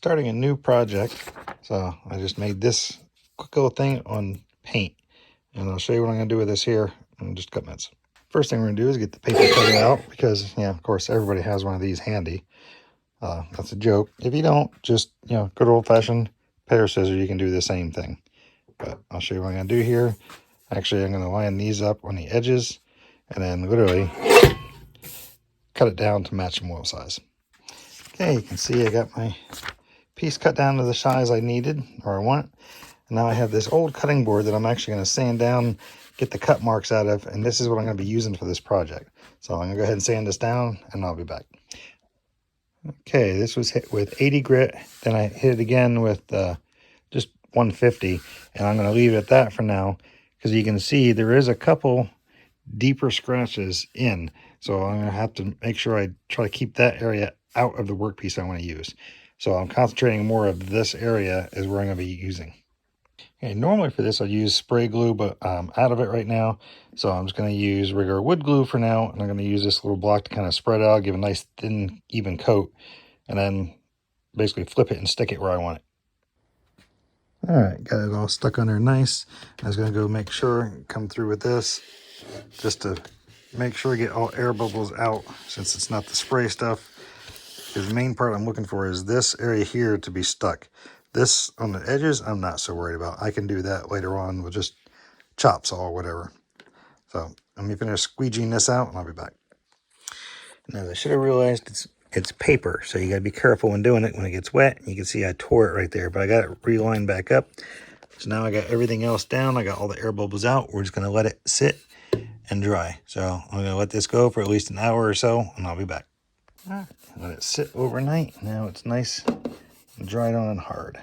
starting a new project. So I just made this quick little thing on paint, and I'll show you what I'm going to do with this here in just a couple minutes. First thing we're going to do is get the paper cutter out, because, yeah, of course, everybody has one of these handy. That's a joke. If you don't, just, good old-fashioned pair of scissors, you can do the same thing. But I'll show you what I'm going to do here. Actually, I'm going to line these up on the edges, and then literally cut it down to match the wheel size. Okay, you can see I got my piece cut down to the size I needed, or I want. And now I have this old cutting board that I'm actually going to sand down, get the cut marks out of, and this is what I'm going to be using for this project. So I'm going to go ahead and sand this down, and I'll be back. Okay, this was hit with 80 grit, then I hit it again with just 150, and I'm going to leave it at that for now, because you can see there is a couple deeper scratches in, so I'm going to have to make sure I try to keep that area out of the workpiece I want to use. So I'm concentrating more of this area is where I'm going to be using. Okay, normally for this I'd use spray glue, but I'm out of it right now, so I'm just going to use regular wood glue for now, and I'm going to use this little block to kind of spread out, give a nice thin even coat, and then basically flip it and stick it where I want it. Alright, got it all stuck on there nice. I was going to go make sure, come through with this, just to make sure I get all air bubbles out, since it's not the spray stuff. Because the main part I'm looking for is this area here to be stuck. This on the edges, I'm not so worried about. I can do that later on with just chop saw or whatever. So let me finish squeegeeing this out, and I'll be back. Now, I should have realized it's paper, so you got to be careful when doing it when it gets wet. You can see I tore it right there, but I got it relined back up. So now I got everything else down. I got all the air bubbles out. We're just going to let it sit and dry. So I'm going to let this go for at least an hour or so, and I'll be back. All right, let it sit overnight. Now it's nice and dried on and hard.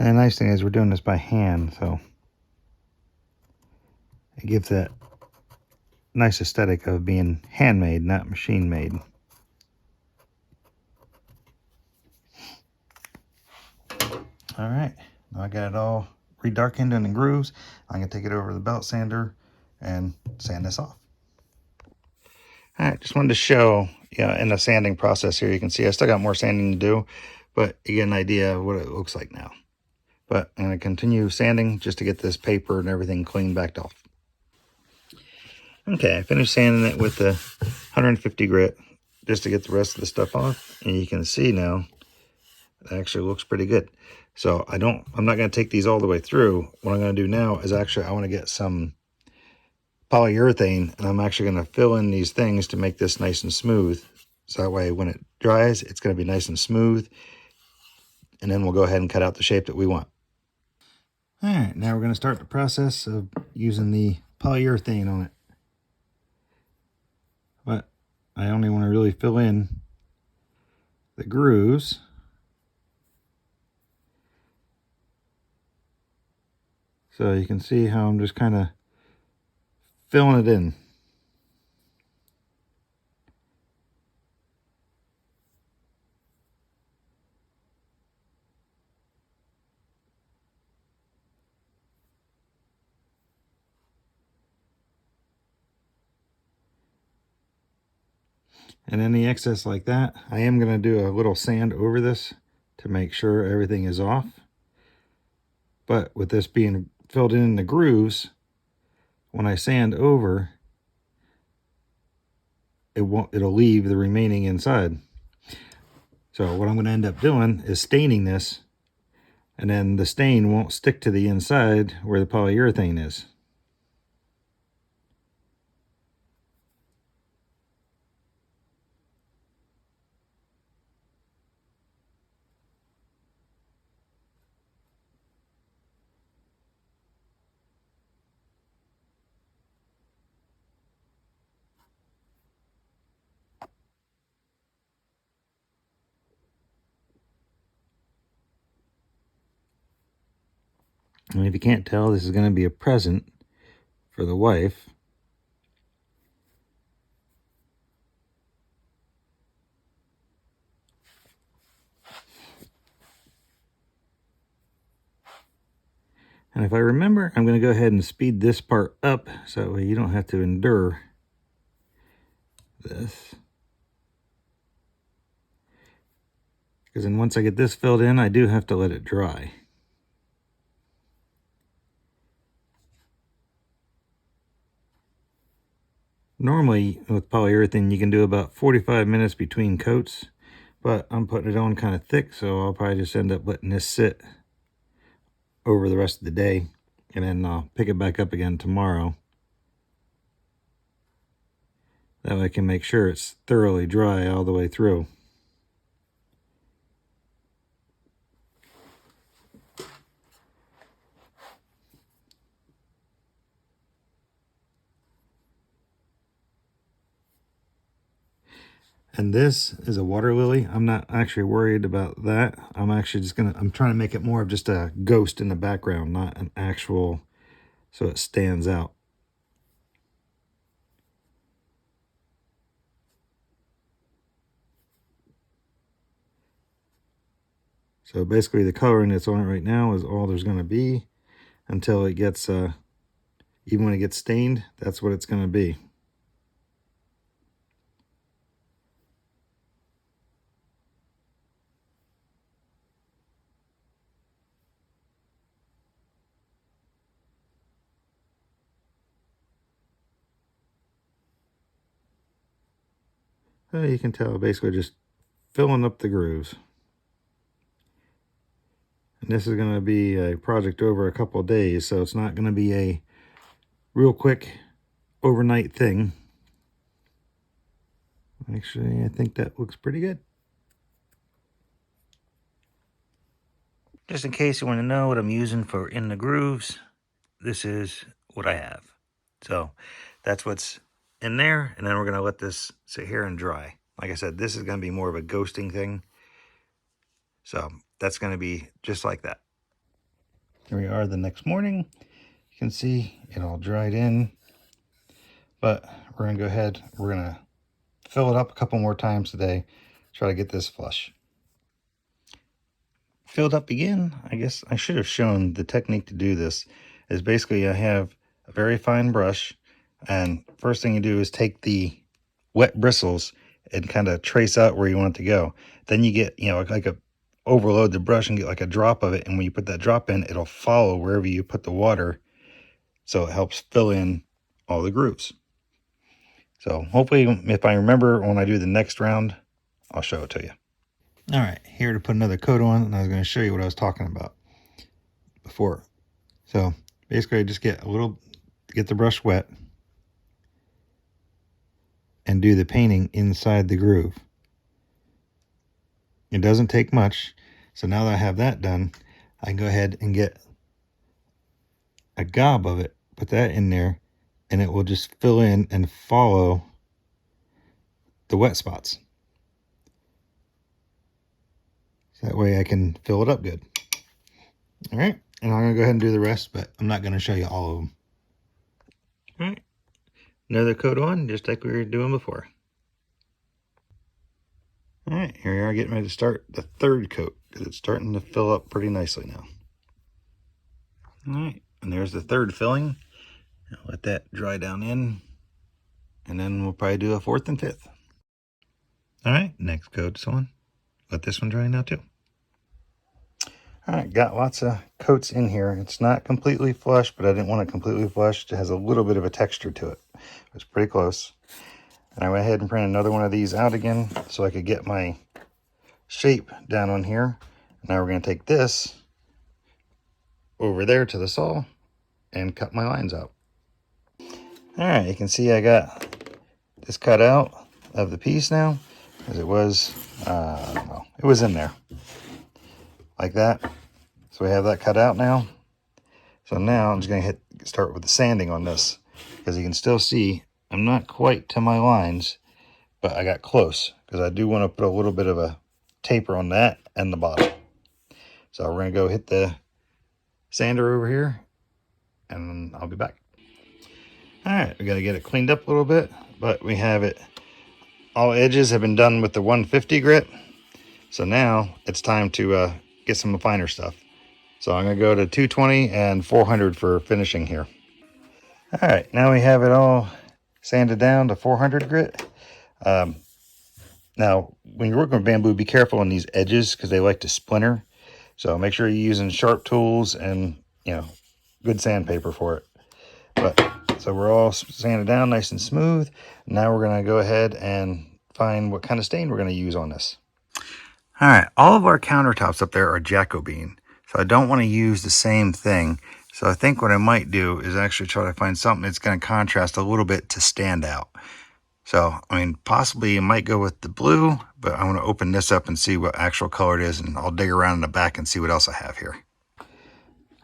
And the nice thing is we're doing this by hand, so it gives that nice aesthetic of being handmade, not machine made. All right, now I got it all redarkened in the grooves. I'm gonna take it over to the belt sander and sand this off. All right, just wanted to show, in the sanding process here, you can see I still got more sanding to do, but you get an idea of what it looks like now. But I'm gonna continue sanding just to get this paper and everything cleaned back off. Okay, I finished sanding it with the 150 grit just to get the rest of the stuff off, and you can see now it actually looks pretty good. So I'm not going to take these all the way through. What I'm going to do now is actually I want to get some polyurethane, and I'm actually going to fill in these things to make this nice and smooth. So that way when it dries, it's going to be nice and smooth, and then we'll go ahead and cut out the shape that we want. All right, now we're going to start the process of using the polyurethane on it. But I only want to really fill in the grooves. So you can see how I'm just kind of filling it in. And any excess like that, I am going to do a little sand over this to make sure everything is off. But with this being filled in the grooves, when I sand over, it'll leave the remaining inside. So what I'm going to end up doing is staining this, and then the stain won't stick to the inside where the polyurethane is. And if you can't tell, this is going to be a present for the wife. And if I remember, I'm going to go ahead and speed this part up so that way you don't have to endure this. Because then once I get this filled in, I do have to let it dry. Normally with polyurethane you can do about 45 minutes between coats, but I'm putting it on kind of thick, so I'll probably just end up letting this sit over the rest of the day, and then I'll pick it back up again tomorrow. That way I can make sure it's thoroughly dry all the way through. And this is a water lily. I'm not actually worried about that. I'm actually just I'm trying to make it more of just a ghost in the background, not an actual, so it stands out. So basically the coloring that's on it right now is all there's going to be until it gets, even when it gets stained, that's what it's going to be. You can tell basically just filling up the grooves. And this is going to be a project over a couple of days, so it's not going to be a real quick overnight thing. Actually, I think that looks pretty good. Just in case you want to know what I'm using for in the grooves, this is what I have. So that's what's in there, and then we're going to let this sit here and dry. Like I said, this is going to be more of a ghosting thing. So that's going to be just like that. Here we are the next morning. You can see it all dried in, but we're gonna go ahead, we're gonna fill it up a couple more times today, try to get this flush. Filled up again. I guess I should have shown the technique to do this. Is basically I have a very fine brush, and first thing you do is take the wet bristles and kind of trace out where you want it to go. Then you get, like a overload the brush and get like a drop of it, and when you put that drop in, it'll follow wherever you put the water, so it helps fill in all the grooves. So hopefully, if I remember when I do the next round, I'll show it to you. All right, here to put another coat on, and I was going to show you what I was talking about before. So basically, I just get the brush wet and do the painting inside the groove. It doesn't take much. So now that I have that done, I can go ahead and get a gob of it, put that in there, and it will just fill in and follow the wet spots. So that way I can fill it up good. All right, and I'm gonna go ahead and do the rest, but I'm not gonna show you all of them. All right, another coat on, just like we were doing before. All right, here we are getting ready to start the third coat, because it's starting to fill up pretty nicely now. All right, and there's the third filling. I'll let that dry down in, and then we'll probably do a fourth and fifth. All right, next coat's on. Let this one dry now too. All right, got lots of coats in here. It's not completely flush, but I didn't want it completely flush. It has a little bit of a texture to it. It's pretty close. And I went ahead and printed another one of these out again so I could get my shape down on here. Now we're going to take this over there to the saw and cut my lines out. All right, you can see I got this cut out of the piece now, as it was, well, it was in there like that. So we have that cut out now. So now I'm just going to start with the sanding on this, because you can still see I'm not quite to my lines, but I got close, because I do want to put a little bit of a taper on that and the bottom. So we're going to go hit the sander over here, and I'll be back. All right, we got to get it cleaned up a little bit, but we have it. All edges have been done with the 150 grit. So now it's time to get some finer stuff. So I'm going to go to 220 and 400 for finishing here. All right, now we have it all sanded down to 400 grit. Now, when you're working with bamboo, be careful on these edges, because they like to splinter. So make sure you're using sharp tools and, good sandpaper for it. So we're all sanded down nice and smooth. Now we're going to go ahead and find what kind of stain we're going to use on this. All right, all of our countertops up there are Jacobean, so I don't want to use the same thing. So I think what I might do is actually try to find something that's going to contrast a little bit to stand out. So, possibly you might go with the blue, but I want to open this up and see what actual color it is, and I'll dig around in the back and see what else I have here.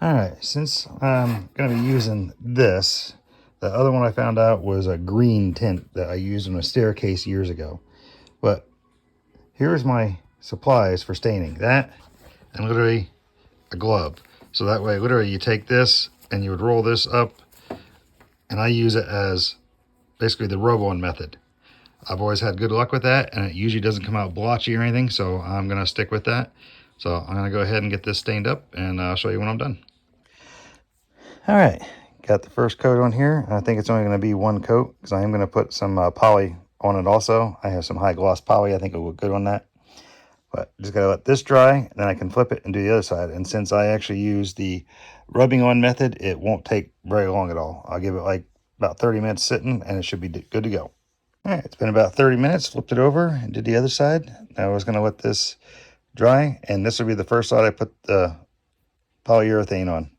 All right, since I'm going to be using this, the other one I found out was a green tint that I used on a staircase years ago. But here's my supplies for staining. That and literally a glove. So that way, literally, you take this and you would roll this up, and I use it as basically the rub-on method. I've always had good luck with that, and it usually doesn't come out blotchy or anything, so I'm going to stick with that. So I'm going to go ahead and get this stained up, and I'll show you when I'm done. All right, got the first coat on here. I think it's only going to be one coat, because I am going to put some poly on it also. I have some high gloss poly. I think it will look good on that. But just got to let this dry, and then I can flip it and do the other side. And since I actually use the rubbing on method, it won't take very long at all. I'll give it like about 30 minutes sitting, and it should be good to go. All right, it's been about 30 minutes. Flipped it over and did the other side. Now I was going to let this dry, and this will be the first side I put the polyurethane on.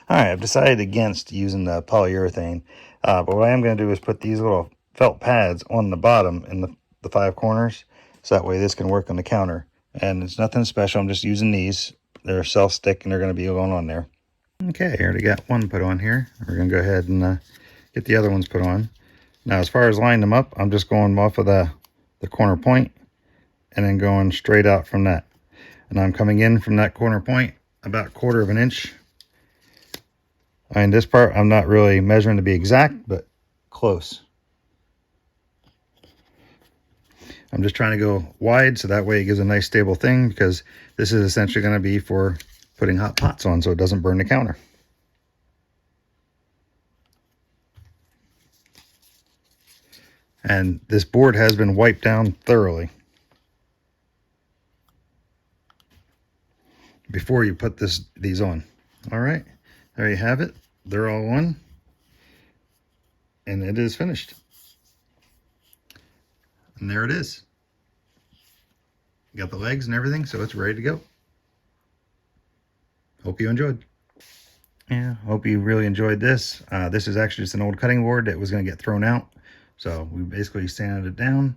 All right, I've decided against using the polyurethane, but what I am going to do is put these little felt pads on the bottom in the 5 corners, so that way this can work on the counter. And it's nothing special. I'm just using these. They're self-stick, and they're going to be going on there. Okay, I already got one put on here. We're going to go ahead and get the other ones put on. Now, as far as lining them up, I'm just going off of the corner point and then going straight out from that. And I'm coming in from that corner point about 1/4 of an inch. And this part I'm not really measuring to be exact, but close. I'm just trying to go wide so that way it gives a nice stable thing, because this is essentially going to be for putting hot pots on so it doesn't burn the counter. And this board has been wiped down thoroughly before you put these on. All right, there you have it. They're all on, and it is finished. And there it is. Got the legs and everything, so it's ready to go. Hope you enjoyed. Yeah, hope you really enjoyed this. This is actually just an old cutting board that was going to get thrown out. So we basically sanded it down,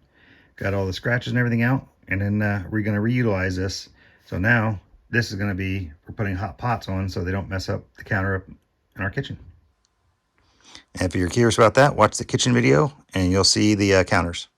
got all the scratches and everything out, and then we're going to reutilize this. So now this is going to be for putting hot pots on so they don't mess up the counter up in our kitchen. And if you're curious about that, watch the kitchen video and you'll see the counters.